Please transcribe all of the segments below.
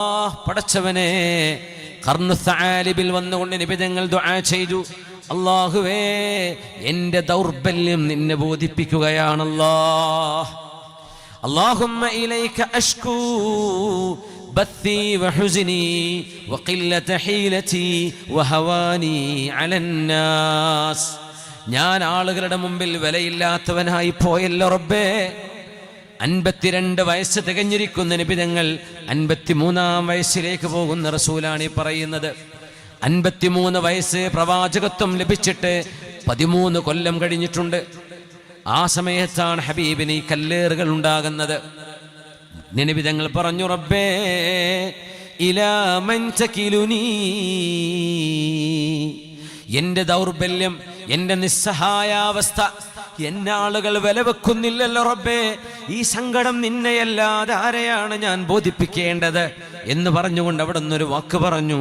പടച്ചവനെ ഖർനു സആലിബിൽ വന്നുകൊണ്ട് നിബിതങ്ങൾ ദുആ ചെയ്തു. അല്ലാഹുവേ, എൻ്റെ ദൗർബല്യം നിന്നെ ബോധിപ്പിക്കുകയാണല്ലാഹ്. അല്ലാഹുമ്മ ഇലൈക അഷ്കൂ ബത്തി വഹുസ്നി വഖില്ലത ഹീലതി വഹവാനി അലന്നാസ്. ഞാൻ ആളുകളുടെ മുമ്പിൽ വിലയില്ലാത്തവനായി പോയല്ലോ റബ്ബേ. 52 വയസ്സ് തികഞ്ഞിരിക്കുന്ന നിബിതങ്ങൾ 53-ാം വയസ്സിലേക്ക് പോകുന്ന റസൂലാണ് ഈ പറയുന്നത്. 53 വയസ്സ് പ്രവാചകത്വം ലഭിച്ചിട്ട് 13 കൊല്ലം കഴിഞ്ഞിട്ടുണ്ട്. ആ സമയത്താണ് ഹബീബിന് ഈ കല്ലേറുകൾ ഉണ്ടാകുന്നത്. നിബിതങ്ങൾ പറഞ്ഞു, റബ്ബേ ഇലാ മൻ തകിലുനി, എൻ്റെ ദൗർബല്യം, എൻ്റെ നിസ്സഹായാവസ്ഥ എന്നെ ആളുകൾ വില വെക്കുന്നില്ലല്ലോ റബ്ബേ. ഈ സങ്കടം നിന്നെയല്ലാതെ ആരെയാണ് ഞാൻ ബോധിപ്പിക്കേണ്ടത് എന്ന് പറഞ്ഞുകൊണ്ട് അവിടെ നിന്നൊരു വാക്ക് പറഞ്ഞു,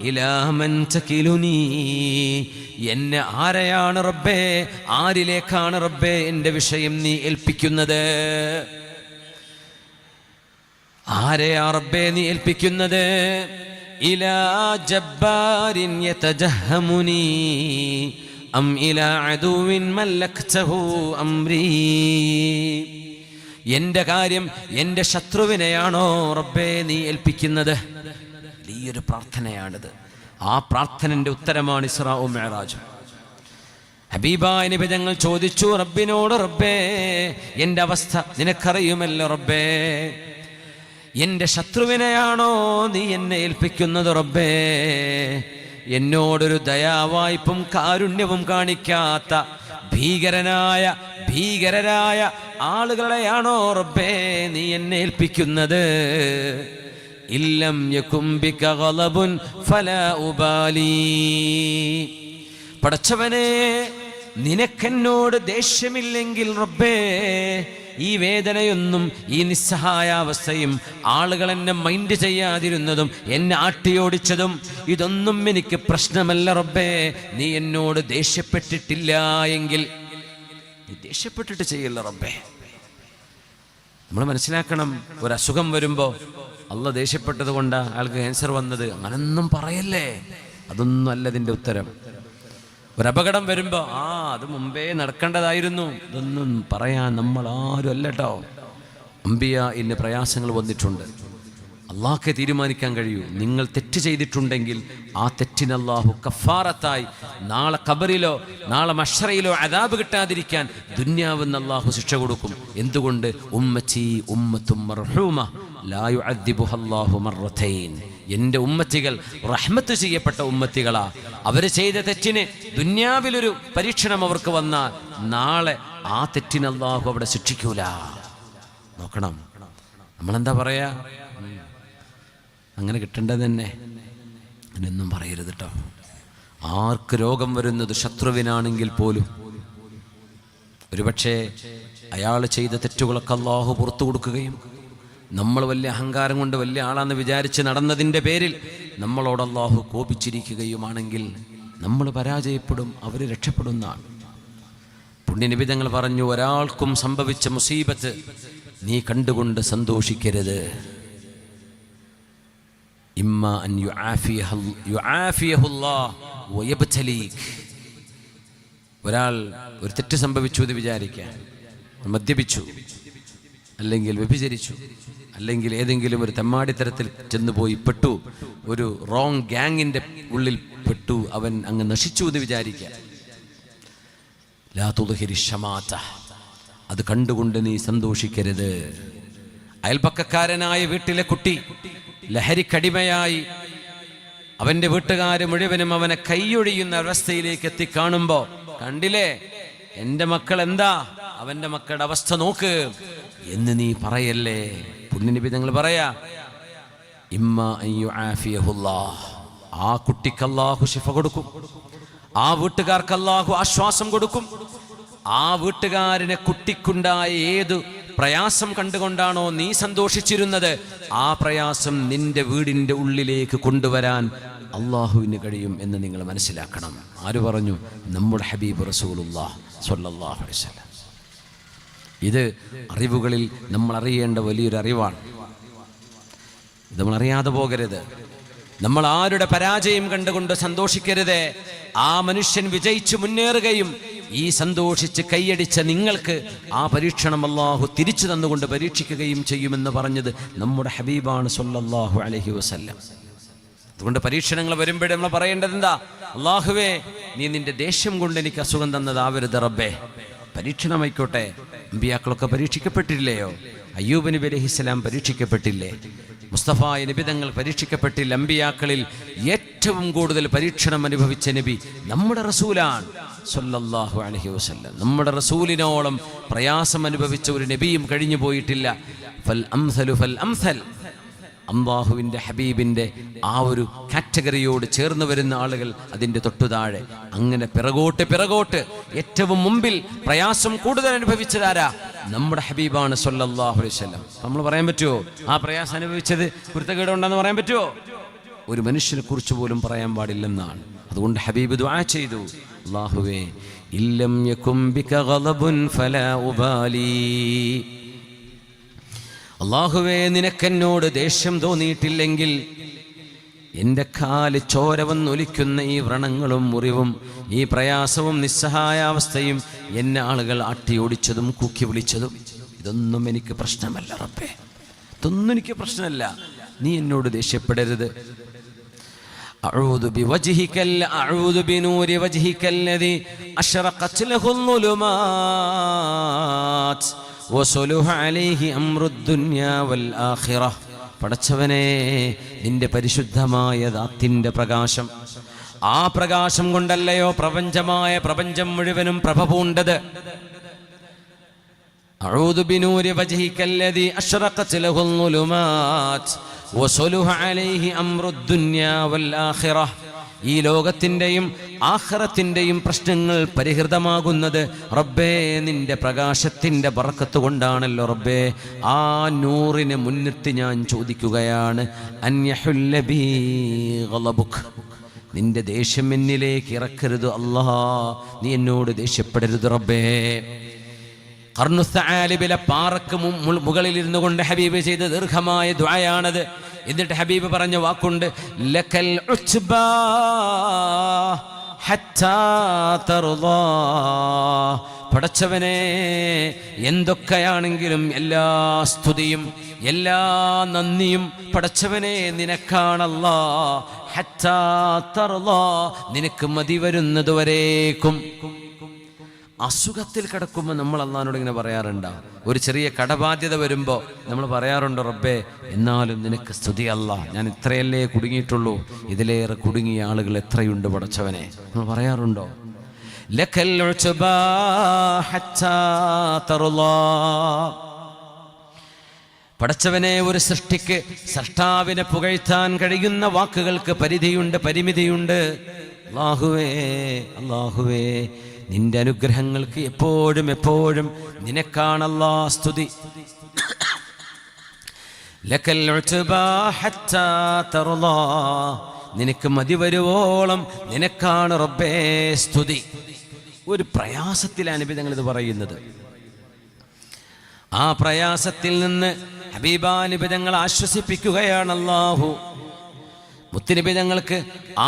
ഇലാ മൻ തകിലുനി, എന്നെ ആരെയാണ് റബ്ബേ, ആരിലേക്കാണ് റബ്ബേ എൻ്റെ വിഷയം നീ ഏൽപ്പിക്കുന്നത്? ആരെയാ റബ്ബേ നീ ഏൽപ്പിക്കുന്നത്? ഇലാ ജബ്ബാരിൻ യതജഹമുനി അം ഇലാ അദുവിൻ മല്ലക്തഹു അംരി. എൻ്റെ കാര്യം എൻ്റെ ശത്രുവിനെയാണോ റബ്ബേ നീ ഏൽപ്പിക്കുന്നത്? വലിയൊരു പ്രാർത്ഥനയാണിത്. ആ പ്രാർത്ഥനയുടെ ഉത്തരമാണ് ഇസ്രാഉം മിഅ്റാജും. ഹബീബായ നബി തങ്ങൾ ചോദിച്ചു റബ്ബിനോട്, റബ്ബേ എൻ്റെ അവസ്ഥ നിനക്കറിയുമല്ലോ റബ്ബേ, എൻ്റെ ശത്രുവിനെയാണോ നീ എന്നെ ഏൽപ്പിക്കുന്നത് റബ്ബേ? എന്നോടൊരു ദയാവായ്പും കാരുണ്യവും കാണിക്കാത്ത ഭീകരരായ ആളുകളെയാണോ റബ്ബേ നീ എന്നെ ഏൽപ്പിക്കുന്നത്? ഇല്ലം യകും ബിക ഗളബുൻ ഫലാ ഉബാലി. പടച്ചവനെ, നിനക്കെന്നോട് ദേഷ്യമില്ലെങ്കിൽ റബ്ബേ, ഈ വേദനയൊന്നും ഈ നിസ്സഹായാവസ്ഥയും ആളുകൾ എന്നെ മൈൻഡ് ചെയ്യാതിരുന്നതും എന്നെ ആട്ടിയോടിച്ചതും ഇതൊന്നും എനിക്ക് പ്രശ്നമല്ല റബ്ബേ. നീ എന്നോട് ദേഷ്യപ്പെട്ടിട്ടില്ല എങ്കിൽ നീ ദേഷ്യപ്പെട്ടിട്ട് ചെയ്യല്ല റബ്ബേ. നമ്മൾ മനസ്സിലാക്കണം, ഒരു അസുഖം വരുമ്പോൾ അള്ളാഹ് ദേഷ്യപ്പെട്ടത് കൊണ്ടാ അയാൾക്ക് ക്യാൻസർ വന്നത്, അങ്ങനൊന്നും പറയല്ലേ. അതൊന്നും അല്ല ഇതിൻ്റെ ഉത്തരം. ഒരപകടം വരുമ്പോൾ അത് മുമ്പേ നടക്കേണ്ടതായിരുന്നു, ഇതൊന്നും പറയാൻ നമ്മൾ ആരും അല്ല കേട്ടോ. അമ്പിയ ഇന്ന് പ്രയാസങ്ങൾ വന്നിട്ടുണ്ട്. അള്ളാഹ്ക്ക് തീരുമാനിക്കാൻ കഴിയൂ. നിങ്ങൾ തെറ്റ് ചെയ്തിട്ടുണ്ടെങ്കിൽ ആ തെറ്റിന് അള്ളാഹു കഫാറത്തായി നാളെ ഖബറിലോ നാളെ മഹ്ശറയിലോ അദാബ് കിട്ടാതിരിക്കാൻ ദുന്യാവെന്ന് അള്ളാഹു ശിക്ഷ കൊടുക്കും. എന്തുകൊണ്ട്? ഉമ്മച്ചി ഉമ്മത്തും മർഹൂമ ലാ യുഅദ്ദിബുഹ അല്ലാഹു മർറതൈൻ. എൻ്റെ ഉമ്മത്തികൾ റഹ്മത്ത് ചെയ്യപ്പെട്ട ഉമ്മത്തികളാ. അവർ ചെയ്ത തെറ്റിന് ദുന്യാവിലൊരു പരീക്ഷണം അവർക്ക് വന്നാൽ നാളെ ആ തെറ്റിന് അല്ലാഹു അവിടെ ശിക്ഷിക്കൂല. നോക്കണം, നമ്മളെന്താ പറയാ? അങ്ങനെ കിട്ടേണ്ടത് തന്നെ. അങ്ങനെയൊന്നും പറയരുത് കേട്ടോ. ആർക്ക് രോഗം വരുന്നത് ശത്രുവിനാണെങ്കിൽ പോലും ഒരുപക്ഷെ അയാൾ ചെയ്ത തെറ്റുകളൊക്കെ അല്ലാഹു പുറത്തു കൊടുക്കുകയും നമ്മൾ വലിയ അഹങ്കാരം കൊണ്ട് വലിയ ആളാന്ന് വിചാരിച്ച് നടന്നതിൻ്റെ പേരിൽ നമ്മളോട് അല്ലാഹു കോപിച്ചിരിക്കുകയുമാണെങ്കിൽ നമ്മൾ പരാജയപ്പെടും, അവർ രക്ഷപ്പെടുന്നതാണ്. പുണ്യനബി തങ്ങൾ പറഞ്ഞു, ഒരാൾക്കും സംഭവിച്ച മുസീബത്ത് നീ കണ്ടുകൊണ്ട് സന്തോഷിക്കരുത്. ഇമ്മ അൻ യുആഫിയഹുല്ലാഹ് വയബ്തലീക്. ഒരാൾ ഒരു തെറ്റ് സംഭവിച്ചു എന്ന് വിചാരിക്കുക, മദ്യപിച്ചു, അല്ലെങ്കിൽ വ്യഭിചരിച്ചു, അല്ലെങ്കിൽ ഏതെങ്കിലും ഒരു തെമ്മാടിത്തരത്തിൽ ചെന്നുപോയി പെട്ടു, ഒരു റോങ് ഗ്യാങ്ങിൻ്റെ ഉള്ളിൽ പെട്ടു, അവൻ അങ്ങ് നശിച്ചു എന്ന് വിചാരിക്കുക. ലാ തുദ്ഹിരി ശമാത, അത് കണ്ടുകൊണ്ട് നീ സന്തോഷിക്കരുത്. അയൽപക്കക്കാരനായ വീട്ടിലെ കുട്ടി ലഹരിക്കടിമയായി അവൻ്റെ വീട്ടുകാർ മുഴുവനും അവനെ കൈയൊഴിയുന്ന അവസ്ഥയിലേക്ക് എത്തിക്കാണുമ്പോൾ കണ്ടില്ലേ എൻ്റെ മക്കൾ എന്താ, അവൻ്റെ മക്കളുടെ അവസ്ഥ നോക്ക് എന്ന് നീ പറയല്ലേ. പുണ്യനബി തങ്ങൾ പറയാ, ഇമ്മ അൻ യുആഫിയഹുല്ലാഹ്, ആ കുട്ടിക്ക് അല്ലാഹു ശിഫ കൊടുക്കും, ആ വീട്ടുകാർക്ക് അല്ലാഹു ആശ്വാസം കൊടുക്കും. ആ വീട്ടുകാരനെ കുട്ടിക്കുണ്ടായ ഏതു പ്രയാസം കണ്ടുകൊണ്ടാണോ നീ സന്തോഷിച്ചിരുന്നത്, ആ പ്രയാസം നിന്റെ വീടിൻ്റെ ഉള്ളിലേക്ക് കൊണ്ടുവരാൻ അള്ളാഹുവിന് കഴിയും എന്ന് നിങ്ങൾ മനസ്സിലാക്കണം. ആര് പറഞ്ഞു? നമ്മുടെ ഹബീബ് റസൂലുള്ളാഹി സ്വല്ലല്ലാഹു അലൈഹി വസല്ലം. ഇത് അറിവുകളിൽ നമ്മൾ അറിയേണ്ട വലിയൊരു അറിവാണ്. നമ്മൾ അറിയാതെ പോകരുത്. നമ്മൾ ആരുടെ പരാജയം കണ്ടുകൊണ്ട് സന്തോഷിക്കരുത്. ആ മനുഷ്യൻ വിജയിച്ചു മുന്നേറുകയും ഈ സന്തോഷിച്ച് കൈയടിച്ച നിങ്ങൾക്ക് ആ പരീക്ഷണം അല്ലാഹു തിരിച്ചു തന്നുകൊണ്ട് പരീക്ഷിക്കുകയും ചെയ്യുമെന്ന് പറഞ്ഞത് നമ്മുടെ ഹബീബാണ് സ്വല്ലല്ലാഹു അലൈഹി വസല്ലം. അതുകൊണ്ട് പരീക്ഷണങ്ങൾ വരുമ്പോഴേ നമ്മൾ പറയേണ്ടത് എന്താ? അല്ലാഹുവേ, നീ നിന്റെ ദേഷ്യം കൊണ്ട് എനിക്ക് അസുഖം തന്നതാവരുത് റബ്ബേ. പരീക്ഷണമായിക്കോട്ടെ. അമ്പിയാക്കളൊക്കെ പരീക്ഷിക്കപ്പെട്ടില്ലയോ? അയ്യൂബ് നബി അലൈഹിസ്സലാം പരീക്ഷിക്കപ്പെട്ടില്ലേ? മുസ്തഫ നബി തങ്ങൾ പരീക്ഷിക്കപ്പെട്ടില്ല. അമ്പിയാക്കളിൽ ഏറ്റവും കൂടുതൽ പരീക്ഷണം അനുഭവിച്ച നബി നമ്മുടെ റസൂലാണ് സ്വല്ലല്ലാഹു അലൈഹി വസല്ലം. നമ്മുടെ റസൂലിനോളം പ്രയാസം അനുഭവിച്ച ഒരു നബിയും കഴിഞ്ഞു പോയിട്ടില്ല. ഫൽ അംസലു ഫൽ അംസൽ. അല്ലാഹുവിൻ്റെ ഹബീബിൻ്റെ ആ ഒരു കാറ്റഗറിയോട് ചേർന്ന് വരുന്ന ആളുകൾ അതിൻ്റെ തൊട്ടുതാഴെ. അങ്ങനെ പിറകോട്ട് ഏറ്റവും മുമ്പിൽ പ്രയാസം കൂടുതൽ അനുഭവിച്ചതാരാ? നമ്മുടെ ഹബീബാണ് സ്വല്ലല്ലാഹു അലൈഹി വസല്ലം. നമ്മൾ പറയാൻ പറ്റുമോ ആ പ്രയാസം അനുഭവിച്ചത് കുരുത്തക്കേടുണ്ടെന്ന് പറയാൻ പറ്റുമോ? ഒരു മനുഷ്യനെ കുറിച്ച് പോലും പറയാൻ പാടില്ലെന്നാണ്. അതുകൊണ്ട് ഹബീബ് ദുആ ചെയ്തു, അല്ലാഹുവേ ഇല്ലം യകും ബിക ഗളബുൻ ഫലാ ഉബാലി. അല്ലാഹുവേ, നിനക്കെന്നോട് ദേഷ്യം തോന്നിയിട്ടില്ലെങ്കിൽ എൻ്റെ കാല് ചോര വന്നൊലിക്കുന്ന ഈ വ്രണങ്ങളും മുറിവും ഈ പ്രയാസവും നിസ്സഹായാവസ്ഥയും എന്നെ ആളുകൾ ആട്ടിയോടിച്ചതും കൂക്കി വിളിച്ചതും ഇതൊന്നും എനിക്ക് പ്രശ്നമല്ല റബ്ബേ. ഇതൊന്നും എനിക്ക് പ്രശ്നമല്ല. നീ എന്നോട് ദേഷ്യപ്പെടരുത്. അഊദു ബിവജ്ഹികൽ അഊദു ബിനൂരി വജ്ഹികല്ലദി അശ്റഖത് ലഹുൽ ളുലുമാത് വസലുഹ അലൈഹി അംറുദ്ദുനിയാ വൽ ആഖിറ. പടച്ചവനെ, നിന്റെ പരിശുദ്ധമായ ദാത്തിന്റെ പ്രകാശം, ആ പ്രകാശം കൊണ്ടല്ലയോ പ്രപഞ്ചം മുഴുവനും പ്രഭ പൂണ്ടത്. അഊദു ബിനൂരി വജ്ഹികല്ലദി അശ്റഖത് ലഹുൽ ളുലുമാത് വസലുഹ അലൈഹി അംറുദ്ദുനിയാ വൽ ആഖിറ. ഈ ലോകത്തിൻ്റെയും ആഖിറത്തിൻ്റെയും പ്രശ്നങ്ങൾ പരിഹൃതമാകുന്നത് റബ്ബേ നിന്റെ പ്രകാശത്തിൻ്റെ ബർക്കത്ത് കൊണ്ടാണല്ലോ റബ്ബേ. ആ നൂറിനെ മുൻനിർത്തി ഞാൻ ചോദിക്കുകയാണ്, അൻയഹുല്ല ബി ഗളബുക്. നിന്റെ ദേഷ്യം എന്നിലേക്ക് ഇറക്കരുത് അല്ലാഹ്. നീ എന്നോട് ദേഷ്യപ്പെടരുത് റബ്ബേ. ഖർനുസ്സആലിബിലെ പാറക്ക് മുകളിൽ ഇരുന്നു കൊണ്ട് ഹബീബ് ചെയ്ത ദീർഘമായ ദുആയാണത്. എന്നിട്ട് ഹബീബ് പറഞ്ഞ വാക്കുണ്ട്, ലക്കൽ ഉച്ബാ ഹത്താ തർദാ. പടച്ചവനെ, എന്തൊക്കെയാണെങ്കിലും എല്ലാ സ്തുതിയും എല്ലാ നന്ദിയും പടച്ചവനെ നിനക്കാണല്ലാ. ഹത്താ തർദാ, നിനക്ക് മതി വരുന്നതുവരേക്കും. അസുഖത്തിൽ കിടക്കുമ്പോൾ നമ്മൾ അള്ളാഹിനോട് ഇങ്ങനെ പറയാറുണ്ടോ? ഒരു ചെറിയ കടബാധ്യത വരുമ്പോൾ നമ്മൾ പറയാറുണ്ടോ, റബ്ബേ എന്നാലും നിനക്ക് സ്തുതി അല്ലാ, ഞാൻ ഇത്രയല്ലേ കുടുങ്ങിയിട്ടുള്ളൂ, ഇതിലേറെ കുടുങ്ങിയ ആളുകൾ എത്രയുണ്ട് പടച്ചവനെ, നമ്മൾ പറയാറുണ്ടോ? ലക്കൽ ഉച്ബാ ഹത്താ തർളാ. പടച്ചവനെ, ഒരു സൃഷ്ടിക്ക് സൃഷ്ടാവിനെ പുകഴ്ത്താൻ കഴിയുന്ന വാക്കുകൾക്ക് പരിധിയുണ്ട്, പരിമിതിയുണ്ട്. അല്ലാഹുവേ, നിന്റെ അനുഗ്രഹങ്ങൾക്ക് എപ്പോഴും നിനക്കാണല്ലാ സ്തുതി. ലക്കൽ ഉച്ബാ ഹത്താ തർളാ, നിനക്ക് മതി വരുവോളം നിനക്കാണ് റബ്ബേ സ്തുതി. ഒരു പ്രയാസത്തിലാണ് നബി തങ്ങൾ ഇത് പറയുന്നത്. ആ പ്രയാസത്തിൽ നിന്ന് ഹബീബാ നബി തങ്ങൾ ആശ്വസിപ്പിക്കുകയാണ് അല്ലാഹു. മുത്തുനബി തങ്ങൾക്ക്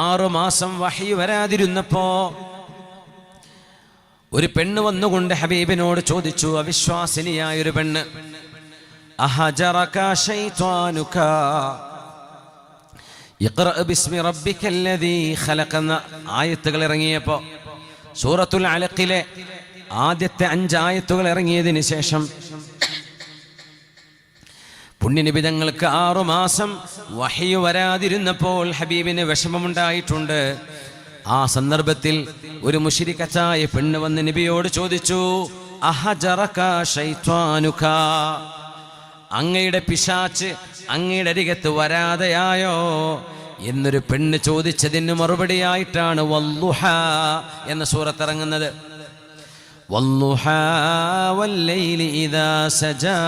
6 മാസം വഹി വരാതിരുന്നപ്പോ ഒരു പെണ്ണ് വന്നുകൊണ്ട് ഹബീബിനോട് ചോദിച്ചു, അവിശ്വാസിനിയായൊരു പെണ്ണ്, അഹജറക ശൈത്വാനുക ഇഖ്റഅ ബിസ്മി റബ്ബിക്കല്ലദീ ഖലഖ എന്ന ആയത്തുകൾ ഇറങ്ങിയപ്പോ, സൂറത്തുൽ അലഖിലെ ആദ്യത്തെ 5 ആയത്തുകൾ ഇറങ്ങിയതിന് ശേഷം പുണ്യനബി തങ്ങൾക്ക് 6 മാസം വഹി വരാതിരുന്നപ്പോൾ ഹബീബിന് വിഷമമുണ്ടായിട്ടുണ്ട്. ആ സന്ദർഭത്തിൽ ഒരു മുശ്രിക്കത്തായ പെണ്ണ് വന്ന് നബിയോട് ചോദിച്ചു, അഹജറക ശൈത്വാനുക, അങ്ങയുടെ പിശാച്ച് അങ്ങയുടെ അരികത്ത് വരാതെയായോ എന്നൊരു പെണ്ണ് ചോദിച്ചതിന് മറുപടിയായിട്ടാണ് വല്ലുഹാ എന്ന സൂറത്ത് ഇറങ്ങുന്നത്. വല്ലുഹാ വല്ലൈലി ഇദാ സജാ,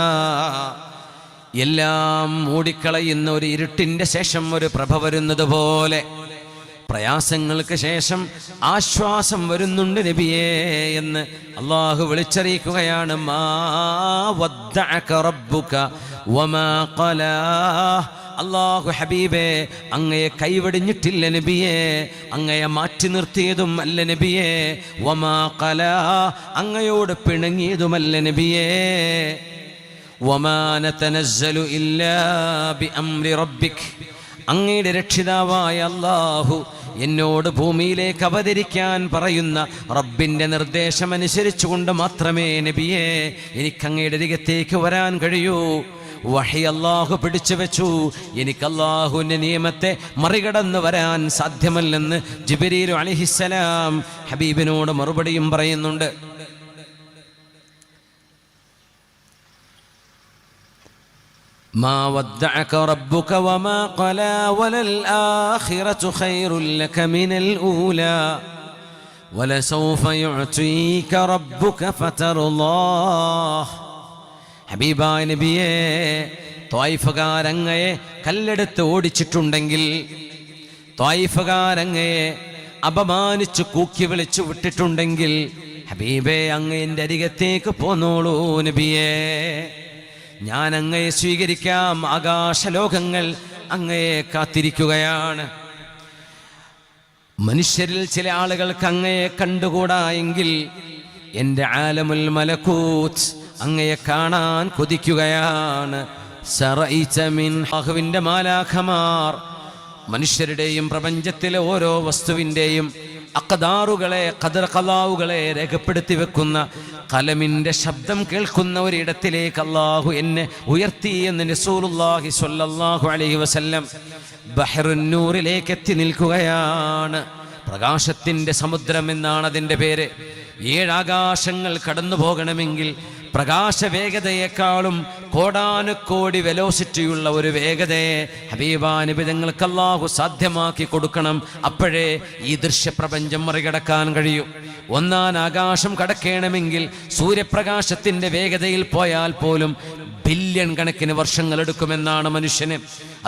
എല്ലാം മൂടിക്കളയുന്ന ഒരു ഇരുട്ടിന്റെ ശേഷം ഒരു പ്രഭ വരുന്നത് പോലെ പ്രയാസങ്ങൾക്ക് ശേഷം ആശ്വാസം വരുന്നുണ്ട് നബിയേ എന്ന് അല്ലാഹു വിളിച്ചറിയിക്കുകയാണ്. മാ വദ്ദഅക റബ്ബുക വമാ ഖലാ, അല്ലാഹു ഹബീബേ അങ്ങയെ കൈവടിഞ്ഞിട്ടില്ല നബിയേ, അങ്ങയെ മാറ്റി നിർത്തിയതും അല്ല നബിയേ, വമാ ഖലാ അങ്ങയോട് പിണങ്ങിയതുമല്ല നബിയേ, വമാ നതനസ്സലു ഇല്ലാ ബിഅംരി റബ്ബിക് അങ്ങയുടെ രക്ഷിതാവായ അല്ലാഹു എന്നോട് ഭൂമിയിലേക്ക് അവതരിക്കാൻ പറയുന്ന റബ്ബിൻ്റെ നിർദ്ദേശമനുസരിച്ചുകൊണ്ട് മാത്രമേ നബിയേ എനിക്ക് അങ്ങയുടെ അരികത്തേക്ക് വരാൻ കഴിയൂ. വഹി അല്ലാഹു പിടിച്ചു വെച്ചു, എനിക്ക് അല്ലാഹുവിൻ്റെ നിയമത്തെ മറികടന്ന് വരാൻ സാധ്യമല്ലെന്ന് ജിബ്രീൽ അലൈഹിസ്സലാം ഹബീബിനോട് മറുപടിയും പറയുന്നുണ്ട്. മാ വദ്ദഅക റബ്ബുക വമാ ഖലാ വലൽ ആഖിറതു ഖൈറുൽ ലക മിനൽ ഊലാ വലസൗഫ യുഅതീക റബ്ബുക ഫതർളാഹ്. ഹബീബായ നബിയേ, ത്വായിഫുകാരങ്ങയെ കല്ലെടുത്ത് ഓടിച്ചിട്ടുണ്ടെങ്കിൽ, ത്വായിഫുകാരങ്ങയെ അപമാനിച്ച് കൂക്കി വിളിച്ചു വിട്ടിട്ടുണ്ടെങ്കിൽ, ഹബീബേ അങ്ങയുടെ അരികത്തേക്ക് പോന്നോളൂ നബിയേ, ഞാൻ അങ്ങയെ സ്വീകരിക്കാം. ആകാശലോകങ്ങൾ അങ്ങയെ കാത്തിരിക്കുകയാണ്. മനുഷ്യരിൽ ചില ആളുകൾക്ക് അങ്ങയെ കണ്ടുകൂടാ എങ്കിൽ എൻ്റെ ആലമുൽ മലക്കൂത്ത് അങ്ങയെ കാണാൻ കൊതിക്കുകയാണ്. അല്ലാഹുവിൻ്റെ മാലാഖമാർ മനുഷ്യരുടെയും പ്രപഞ്ചത്തിലെ ഓരോ വസ്തുവിൻ്റെയും അഖദാറുകളെ, ഖദർ ഖലാവുകളെ രേഖപ്പെടുത്തി വെക്കുന്ന ഖലമിൻ്റെ ശബ്ദം കേൾക്കുന്ന ഒരിടത്തിലേക്ക് അല്ലാഹു എന്നെ ഉയർത്തി എന്ന് റസൂലുള്ളാഹി സ്വല്ലല്ലാഹു അലൈഹി വസല്ലം ബഹ്റുൻ നൂറിലേക്ക് എത്തി നിൽക്കുകയാണ്. പ്രകാശത്തിൻ്റെ സമുദ്രം എന്നാണ് അതിൻ്റെ പേര്. 7 ആകാശങ്ങൾ കടന്നു പോകണമെങ്കിൽ പ്രകാശവേഗതയെക്കാളും കോടാനുകോടി വെലോസിറ്റിയുള്ള ഒരു വേഗതയെ ഹബീബാ നബി തങ്ങൾക്ക് അല്ലാഹു സാധ്യമാക്കി കൊടുക്കണം. അപ്പോഴേ ഈ ദൃശ്യപ്രപഞ്ചം മറികടക്കാൻ കഴിയും. 1-ാം ആകാശം കടക്കണമെങ്കിൽ സൂര്യപ്രകാശത്തിൻ്റെ വേഗതയിൽ പോയാൽ പോലും ബില്യൺ കണക്കിന് വർഷങ്ങൾ എടുക്കുമെന്നാണ് മനുഷ്യന്.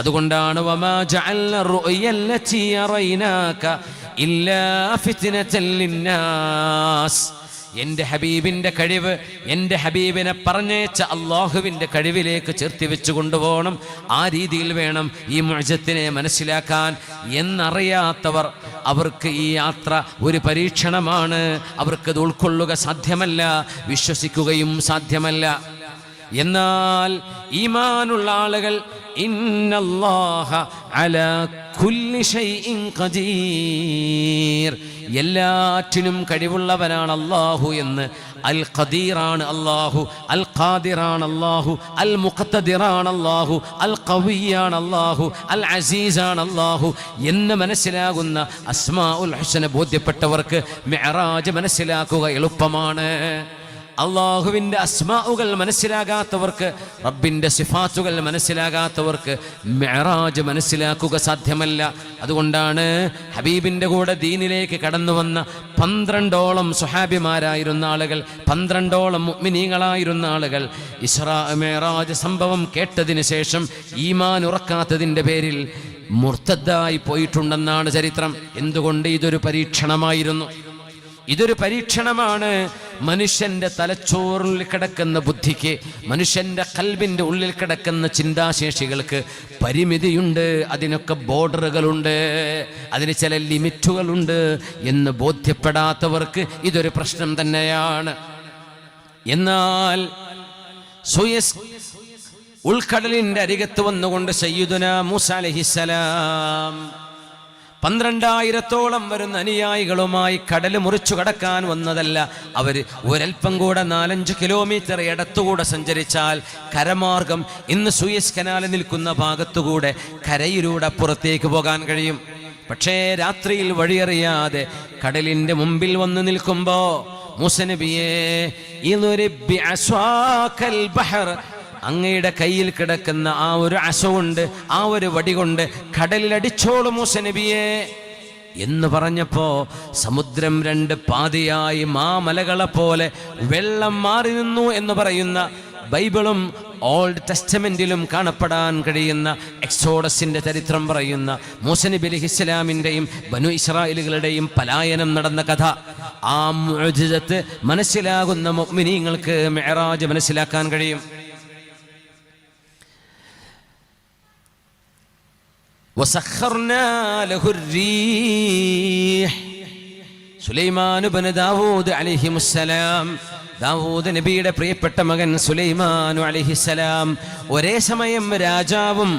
അതുകൊണ്ടാണ് വമാ ജഅൽന റുഅയല്ലതി അറൈനാക ഇല്ലാ ഫിത്നതൻ ലിന്നാസ്, എൻ്റെ ഹബീബിൻ്റെ കഴിവ്, എൻ്റെ ഹബീബിനെ പറഞ്ഞേച്ച അള്ളാഹുവിൻ്റെ കഴിവിലേക്ക് ചേർത്തി വെച്ച് കൊണ്ടുപോകണം. ആ രീതിയിൽ വേണം ഈ മുഅ്ജിസത്തിനെ മനസ്സിലാക്കാൻ. എന്നറിയാത്തവർ, അവർക്ക് ഈ യാത്ര ഒരു പരീക്ഷണമാണ്. അവർക്കത് ഉൾക്കൊള്ളുക സാധ്യമല്ല, വിശ്വസിക്കുകയും സാധ്യമല്ല. എന്നാൽ ഈമാനുള്ള ആളുകൾ ഇന്നല്ലാഹ അലാ കുല്ലി ഷൈഇൻ ഖദീർ, എല്ലാറ്റിനും കഴിവുള്ളവനാണ് അല്ലാഹു എന്ന്. അൽ ഖദീറാണ് അല്ലാഹു, അൽ ഖാദിറാണ് അല്ലാഹു, അൽ മുഖ്തദിറാണ് അല്ലാഹു, അൽ ഖവിയാണ് അല്ലാഹു, അൽ അസീസാണ് അല്ലാഹു എന്ന് മനസ്സിലാകുന്ന അസ്മാഉൽ ഹുസ്ന ബോധ്യപ്പെട്ടവർക്ക് മിഅ്റാജ് മനസ്സിലാക്കുക എളുപ്പമാണ്. അള്ളാഹുവിൻ്റെ അസ്മാഉകൾ മനസ്സിലാകാത്തവർക്ക്, റബ്ബിൻ്റെ സിഫാത്തുകൾ മനസ്സിലാകാത്തവർക്ക് മിഅ്റാജ് മനസ്സിലാക്കുക സാധ്യമല്ല. അതുകൊണ്ടാണ് ഹബീബിൻ്റെ കൂടെ ദീനിലേക്ക് കടന്നു വന്ന 12ഓളം സ്വഹാബിമാരായിരുന്ന ആളുകൾ, 12ഓളം മുഅ്മിനീങ്ങളായിരുന്ന ആളുകൾ ഇസ്രാ മിഅ്റാജ് സംഭവം കേട്ടതിന് ശേഷം ഈമാൻ ഉറക്കാത്തതിൻ്റെ പേരിൽ മുർത്തദ്ദായി പോയിട്ടുണ്ടെന്നാണ് ചരിത്രം. എന്തുകൊണ്ട്? ഇതൊരു പരീക്ഷണമായിരുന്നു. ഇതൊരു പരീക്ഷണമാണ്. മനുഷ്യൻ്റെ തലച്ചോറിൽ കിടക്കുന്ന ബുദ്ധിക്ക്, മനുഷ്യൻ്റെ ഖൽബിൻ്റെ ഉള്ളിൽ കിടക്കുന്ന ചിന്താശേഷികൾക്ക് പരിമിതിയുണ്ട്, അതിനൊക്കെ ബോർഡറുകളുണ്ട്, അതിന് ചില ലിമിറ്റുകളുണ്ട് എന്ന് ബോധ്യപ്പെടാത്തവർക്ക് ഇതൊരു പ്രശ്നം തന്നെയാണ്. എന്നാൽ സൂയസ് ഉൾക്കടലിൻ്റെ അരികത്ത് വന്നുകൊണ്ട് സയ്യിദുനാ മൂസ അലൈഹിസ്സലാം 12,000-ഓളം വരുന്ന അനുയായികളുമായി കടൽ മുറിച്ചു കടക്കാൻ വന്നതല്ല. അവർ ഒരൽപ്പം കൂടെ 4-5 കിലോമീറ്റർ ഇടത്തുകൂടെ സഞ്ചരിച്ചാൽ കരമാർഗം ഇന്ന് സൂയസ് കനാൽ നിൽക്കുന്ന ഭാഗത്തുകൂടെ കരയിലൂടെ പുറത്തേക്ക് പോകാൻ കഴിയും. പക്ഷേ രാത്രിയിൽ വഴിയറിയാതെ കടലിൻ്റെ മുമ്പിൽ വന്ന് നിൽക്കുമ്പോൾ മൂസ നബിയേ ഇൽറിബ് അസ്വാകൽ ബഹർ, അങ്ങയുടെ കയ്യിൽ കിടക്കുന്ന ആ ഒരു അസവുണ്ട്, ആ ഒരു വടി കൊണ്ട് കടലിലടിച്ചോളൂ മൂസ നബിയെ എന്ന് പറഞ്ഞപ്പോ സമുദ്രം 2 പാതിയായി മാമലകളെ പോലെ വെള്ളം മാറി നിന്നു എന്ന് പറയുന്ന ബൈബിളും ഓൾഡ് ടെസ്റ്റമെന്റിലും കാണപ്പെടാൻ കഴിയുന്ന എക്സോഡസിന്റെ ചരിത്രം പറയുന്ന മൂസ നബി അലൈഹിസ്സലാമിൻ്റെയും ബനു ഇസ്രായേലുകളുടെയും പലായനം നടന്ന കഥ. ആ മുഅ്ജിസത്ത് മനസ്സിലാകുന്ന മുഅ്മിനീങ്ങൾക്ക് മിഅ്റാജ് മനസ്സിലാക്കാൻ കഴിയും. വസഖർനാ ലഹു റീഹ്. സുലൈമാൻ ഇബ്നു ദാവൂദ് അലൈഹിസ്സലാം, ദാവൂദ് നബിയുടെ പ്രിയപ്പെട്ട മകൻ സുലൈമാൻ അലൈഹിസ്സലാം ഒരേ സമയം രാജാവും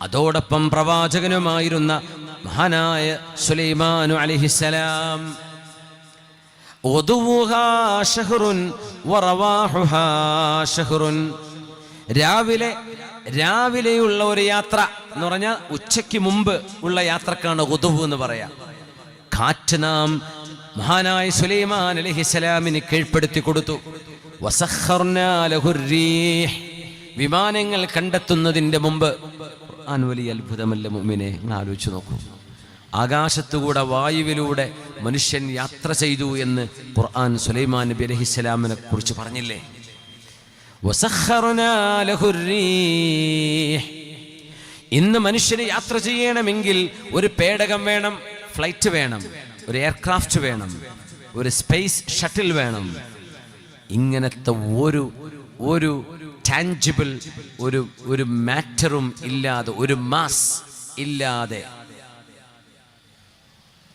അതോടൊപ്പം പ്രവാചകനുമായിരുന്ന മഹാനായ സുലൈമാൻ അലൈഹിസ്സലാം. ഉദുവുഹാ ശഹ്റുൻ വറവാഹുഹാ ശഹ്റുൻ. രാവിലെയുള്ള ഒരു യാത്ര എന്ന് പറഞ്ഞാൽ ഉച്ചയ്ക്ക് മുമ്പ് ഉള്ള യാത്രക്കാണ് ഉദുവ് എന്ന് പറയാം. കാറ്റ് നാം മഹാനായ സുലൈമാൻ അലൈഹിസ്സലാമിന് കീഴ്പ്പെടുത്തി കൊടുത്തു. വസഖർനാ ലഹു റീഹ്. വിമാനങ്ങൾ കണ്ടെത്തുന്നതിന്റെ മുമ്പ്. ഖുർആൻ വലിയ അത്ഭുതമല്ല മുഅ്മിനെ, നിങ്ങൾ ആലോചിച്ച് നോക്കൂ. ആകാശത്തുകൂടെ വായുവിലൂടെ മനുഷ്യൻ യാത്ര ചെയ്തു എന്ന് ഖുർആൻ സുലൈമാൻ നബി അലൈഹിസ്സലാമിനെ കുറിച്ച് പറഞ്ഞില്ലേ? വസഖർനാ ലഹു റീഹ്. ഇന്ന് മനുഷ്യന് യാത്ര ചെയ്യണമെങ്കിൽ ഒരു പേടകം വേണം, ഫ്ലൈറ്റ് വേണം, ഒരു എയർക്രാഫ്റ്റ് വേണം, ഒരു സ്പേസ് ഷട്ടിൽ വേണം. ഇങ്ങനത്തെ ഒരു ടാഞ്ചിബിൾ ഒരു മാറ്ററും ഇല്ലാതെ, ഒരു മാസ് ഇല്ലാതെ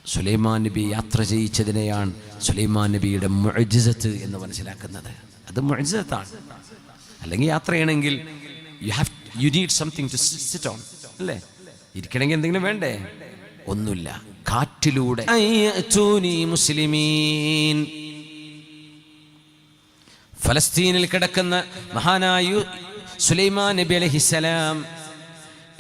സുലൈമാൻ നബി യാത്ര ചെയ്യിച്ചതിനെയാണ് സുലൈമാൻ നബിയുടെ മുഅ്ജിസത്ത് എന്ന് മനസ്സിലാക്കുന്നത്. അത് മുഅ്ജിസത്താണ്. അല്ലെങ്കിൽ യാത്ര ചെയ്യണമെങ്കിൽ you need something to sit on, അല്ലേ? ഇരിക്കണമെങ്കിൽ എന്തെങ്കിലും വേണ്ടേ? ഒന്നുമില്ല. കാറ്റിലൂടെ മുസ്ലിമീൻ. ഫലസ്തീനിൽ കിടക്കുന്ന മഹാനായ സുലൈമാൻ നബി അലൈഹിസ്സലാം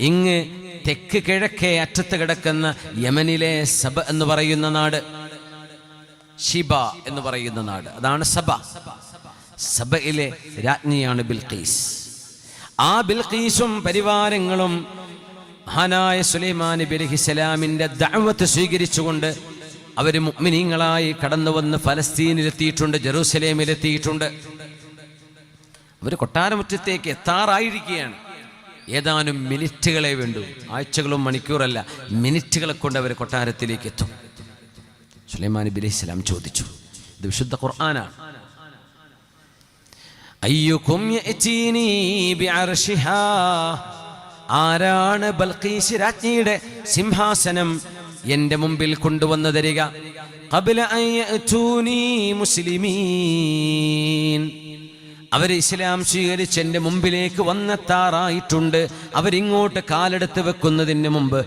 ഇങ്ങ് തെക്ക് കിഴക്കേ അറ്റത്ത് കിടക്കുന്ന യമനിലെ സബ എന്ന് പറയുന്ന നാട്, ഷിബ എന്ന് പറയുന്ന നാട്, അതാണ് സബ. സബയിലെ രാജ്ഞിയാണ് ബിൽഖീസ്. ആ ബിൽഖീസും പരിവാരങ്ങളും മഹാനായ സുലൈമാൻ നബി അലൈഹിസ്സലാമിന്റെ ദഅവത്ത് സ്വീകരിച്ചുകൊണ്ട് അവർ മുഅ്മിനീങ്ങളായി കടന്നു വന്ന് ഫലസ്തീനിലെത്തിയിട്ടുണ്ട്, ജെറൂസലേമിലെത്തിയിട്ടുണ്ട്. അവർ കൊട്ടാരമുറ്റത്തേക്ക് എത്താറായിരിക്കുകയാണ്. ഏതാനും മിനിറ്റുകളെ വേണ്ടു, ആഴ്ചകളും മണിക്കൂറല്ല, മിനിറ്റുകളെ കൊണ്ട് അവർ കൊട്ടാരത്തിലേക്ക് എത്തും. സുലൈമാൻ നബി അലൈഹിസ്സലാം ചോദിച്ചു, ഇത് വിശുദ്ധ ഖുർആനാണ്, അയ്യുകും യഅതീനി ബിഅർശിഹാ, ആരാണ് ബൽഖീസ് രാജ്ഞിയുടെ സിംഹാസനം എൻ്റെ മുമ്പിൽ കൊണ്ടുവന്നു തരിക? ഖബ്ല അൻ യഅതൂനി മുസ്ലിമീൻ, അവർ ഇസ്ലാം സ്വീകരിച്ച് എൻ്റെ മുമ്പിലേക്ക് വന്നെത്താറായിട്ടുണ്ട്. അവരിങ്ങോട്ട് കാലെടുത്ത് വെക്കുന്നതിന് മുമ്പ്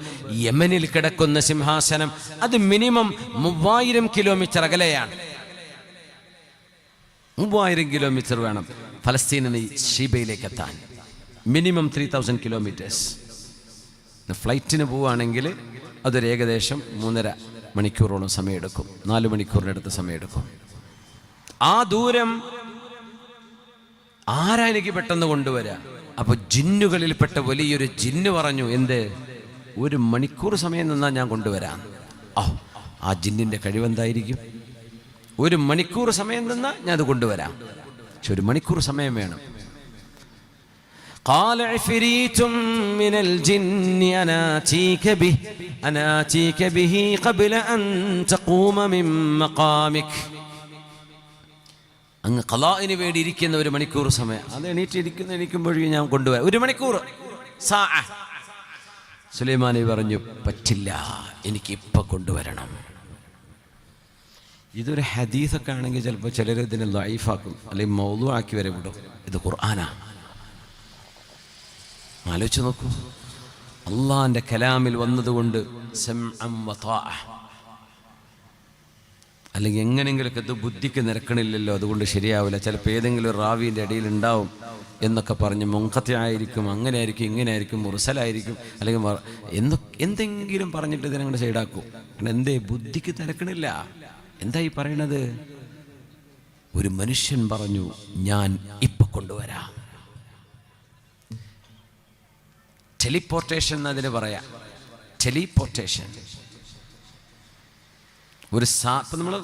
യമനിൽ കിടക്കുന്ന സിംഹാസനം അത് മിനിമം 3000 കിലോമീറ്റർ അകലെയാണ്. 3000 കിലോമീറ്റർ വേണം ഫലസ്തീനിൽ ഷീബയിലേക്ക് എത്താൻ. Minimum 3000 kilometres. ഫ്ലൈറ്റിന് പോവുകയാണെങ്കിൽ അതൊരു ഏകദേശം 3.5 മണിക്കൂറോളം സമയമെടുക്കും, 4 മണിക്കൂറിനടുത്ത് സമയമെടുക്കും. ആ ദൂരം ആരാ എനിക്ക് പെട്ടെന്ന് കൊണ്ടുവരാ? അപ്പൊ ജിന്നുകളിൽപ്പെട്ട വലിയൊരു ജിന്ന് പറഞ്ഞു, എന്ത്, 1 മണിക്കൂർ സമയം നിന്നാൽ ഞാൻ കൊണ്ടുവരാം. ആ ജിന്നിന്റെ കഴിവെന്തായിരിക്കും? 1 മണിക്കൂർ സമയം നിന്നാൽ ഞാൻ അത് കൊണ്ടുവരാം. പക്ഷെ 1 മണിക്കൂർ സമയം വേണം. قال عفريت من الجن أنا آتيك به قبل أن تقوم من مقامك. അങ്ങ് ഖലാഇന് വേണ്ടി ഇരിക്കുന്ന 1 മണിക്കൂർ സമയം, അത് എണീറ്റിരിക്കുമ്പോഴേക്കും ഞാൻ കൊണ്ടുവരാം. 1 മണിക്കൂർ സാഅ. സുലൈമാൻ നബി പറഞ്ഞു, പറ്റില്ല, എനിക്ക് ഇപ്പം കൊണ്ടുവരണം. ഇതൊരു ഹദീസൊക്കെ ആണെങ്കിൽ ചിലപ്പോൾ ചിലർ ഇതിനെ ലൈഫാക്കും, അല്ലെങ്കിൽ മൗദൂ ആക്കി വരെ വിടും. ഇത് ഖുർആനാ. ആലോചിച്ച് നോക്കൂ, അള്ളാന്റെ കലാമിൽ വന്നതുകൊണ്ട് സമഅൻ വതാഅ. അല്ലെങ്കിൽ എങ്ങനെയെങ്കിലൊക്കെ ഇത് ബുദ്ധിക്ക് നിരക്കണില്ലല്ലോ, അതുകൊണ്ട് ശരിയാവില്ല, ചിലപ്പോൾ ഏതെങ്കിലും റാവിൻ്റെ ഇടയിൽ ഉണ്ടാവും എന്നൊക്കെ പറഞ്ഞ് മുൻഖത്തി ആയിരിക്കും, അങ്ങനെ ആയിരിക്കും, ഇങ്ങനെ ആയിരിക്കും, മുർസലായിരിക്കും, അല്ലെങ്കിൽ എന്തെങ്കിലും പറഞ്ഞിട്ട് ഇതിനങ്ങോട്ട് സൈഡാക്കും. കാരണം എന്തേ, ബുദ്ധിക്ക് നിരക്കണില്ല. എന്താ ഈ പറയണത്? ഒരു മനുഷ്യൻ പറഞ്ഞു, ഞാൻ ഇപ്പൊ കൊണ്ടുവരാം. ടെലിപ്പോർട്ടേഷൻ എന്നതിന് പറയാം. ടെലിപ്പോർട്ടേഷൻ. ഇപ്പം നമ്മൾ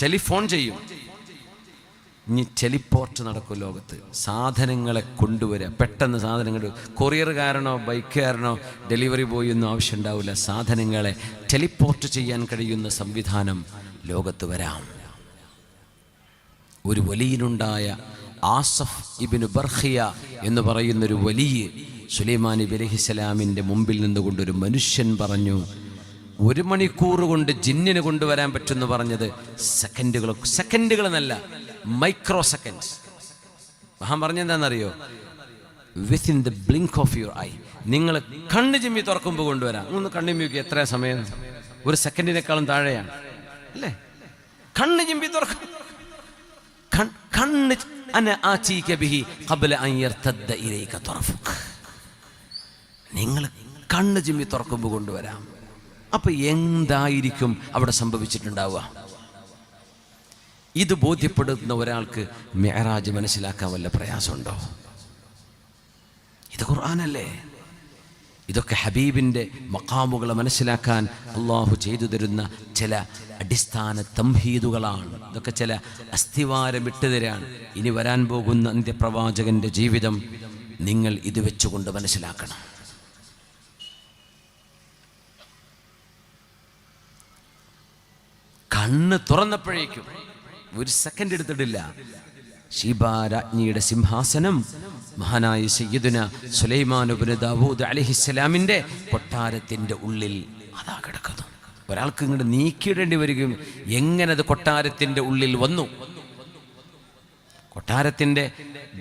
ടെലിഫോൺ ചെയ്യും, ഇനി ടെലിപ്പോർട്ട് നടക്കും ലോകത്ത്. സാധനങ്ങളെ കൊണ്ടുവരിക, പെട്ടെന്ന് സാധനങ്ങൾ, കൊറിയറുകാരനോ ബൈക്കുകാരനോ ഡെലിവറി ബോയ് ഒന്നും ആവശ്യം ഉണ്ടാവില്ല. സാധനങ്ങളെ ടെലിപ്പോർട്ട് ചെയ്യാൻ കഴിയുന്ന സംവിധാനം ലോകത്ത് വരാം. ഒരു വലിയനുണ്ടായ ആസഫ് ഇബ്നു ബർഖിയ എന്ന് പറയുന്നൊരു വലിയ സുലൈമാൻ നബി അലൈഹിസ്സലാമിൻ്റെ മുമ്പിൽ നിന്നുകൊണ്ടൊരു മനുഷ്യൻ പറഞ്ഞു, 1 മണിക്കൂർ കൊണ്ട് ജിന്നിന് കൊണ്ടുവരാൻ പറ്റുമെന്ന് പറഞ്ഞത് സെക്കൻഡുകളെന്നല്ല, മൈക്രോ സെക്കൻഡ്സ്. മഹാൻ പറഞ്ഞെന്താണെന്നറിയോ? Within the blink of your eye, നിങ്ങൾ കണ്ണ് ചിമ്മി തുറക്കുമ്പോൾ കൊണ്ടുവരാം. ഒന്ന് കണ്ണിമ്മിക്ക് എത്ര സമയം? 1 സെക്കൻഡിനേക്കാളും താഴെയാണ് അല്ലേ? കണ്ണ് ചിമ്മി തുറക്കും. കണ്ണ് നിങ്ങൾ കണ്ണ് ചിമ്മി തുറക്കുമ്പോൾ കൊണ്ടുവരാം. അപ്പൊ എന്തായിരിക്കും അവിടെ സംഭവിച്ചിട്ടുണ്ടാവുക? ഇത് ബോധ്യപ്പെടുന്ന ഒരാൾക്ക് മിഅ്റാജ് മനസ്സിലാക്കാൻ വല്ല പ്രയാസമുണ്ടോ? ഇത് ഖുർആനല്ലേ? ഇതൊക്കെ ഹബീബിൻ്റെ മഖാമുകളെ മനസ്സിലാക്കാൻ അള്ളാഹു ചെയ്തു തരുന്ന ചില അടിസ്ഥാന തംഹീദുകളാണ്. ഇതൊക്കെ ചില അസ്ഥിവാരം ഇട്ടുതരാണ്. ഇനി വരാൻ പോകുന്ന അന്ത്യപ്രവാചകന്റെ ജീവിതം നിങ്ങൾ ഇത് വെച്ചുകൊണ്ട് മനസ്സിലാക്കണം. കണ്ണ് തുറന്നപ്പോഴേക്കും 1 സെക്കൻഡ് എടുത്തിട്ടില്ല. ഷീബാ രാജ്ഞിയുടെ സിംഹാസനം മഹാനായ സയ്യിദുന സുലൈമാൻ ഇബ്നു ദാവൂദ് അലൈഹിസ്സലാമിൻ്റെ കൊട്ടാരത്തിൻ്റെ ഉള്ളിൽ അതാ കിടക്കുന്നു. ഒരാൾക്ക് ഇങ്ങോട്ട് നീക്കിയിടേണ്ടി വരികയും എങ്ങനെ അത് കൊട്ടാരത്തിൻ്റെ ഉള്ളിൽ വന്നു? കൊട്ടാരത്തിൻ്റെ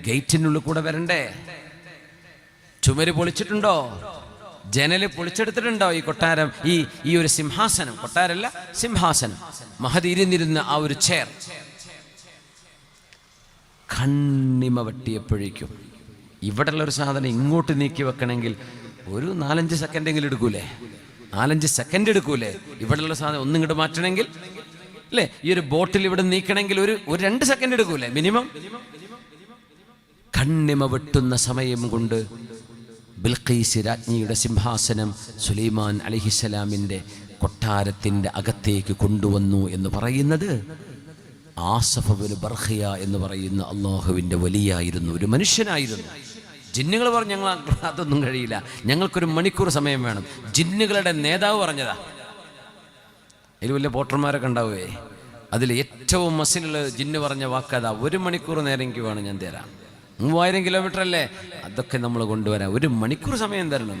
ഗേറ്റിനുള്ളിൽ കൂടെ വരണ്ടേ? ചുമര് പൊളിച്ചിട്ടുണ്ടോ? ജനല് പൊളിച്ചെടുത്തിട്ടുണ്ടോ? ഈ കൊട്ടാരം, ഈ ഒരു സിംഹാസനം, കൊട്ടാരല്ല സിംഹാസനം, മഹദി ഇരുന്നിരുന്ന ആ ഒരു ചെയർ കണ്ണിമ വെട്ടിയപ്പോഴേക്കും ഇവിടെയുള്ള ഒരു സാധനം ഇങ്ങോട്ട് നീക്കി വെക്കണമെങ്കിൽ ഒരു 4-5 സെക്കൻഡെങ്കിലും എടുക്കൂലേ? 4-5 സെക്കൻഡ് എടുക്കൂലേ? ഇവിടെയുള്ള സാധനം ഒന്നിങ്ങോട്ട് മാറ്റണമെങ്കിൽ അല്ലേ? ഈ ഒരു ബോട്ടിൽ ഇവിടെ നീക്കണമെങ്കിൽ ഒരു 2 സെക്കൻഡ് എടുക്കൂലേ മിനിമം? കണ്ണിമ വെട്ടുന്ന സമയം കൊണ്ട് ബിൽഖീസ് രാജ്ഞിയുടെ സിംഹാസനം സുലൈമാൻ അലൈഹിസ്സലാമിൻ്റെ കൊട്ടാരത്തിൻ്റെ അകത്തേക്ക് കൊണ്ടുവന്നു എന്ന് പറയുന്നത് ആസഫ് ഇബ്നു ബർഖിയ എന്ന് പറയുന്ന അള്ളാഹുവിൻ്റെ വലിയായിരുന്നു, ഒരു മനുഷ്യനായിരുന്നു. ജിന്നുകൾ പറഞ്ഞു, ഞങ്ങൾ അതൊന്നും കഴിയില്ല, ഞങ്ങൾക്കൊരു മണിക്കൂർ സമയം വേണം. ജിന്നുകളുടെ നേതാവ് പറഞ്ഞതാ. അതിൽ വലിയ പോട്ടർമാരൊക്കെ ഉണ്ടാവുകയെ, അതിൽ ഏറ്റവും മസിലുള്ള ജിന്ന് പറഞ്ഞ വാക്കതാ, 1 മണിക്കൂർ നേരം എനിക്ക് വേണം, ഞാൻ തരാം. 3000 കിലോമീറ്റർ അല്ലേ, അതൊക്കെ നമ്മൾ കൊണ്ടുവരാം, 1 മണിക്കൂർ സമയം തരണം.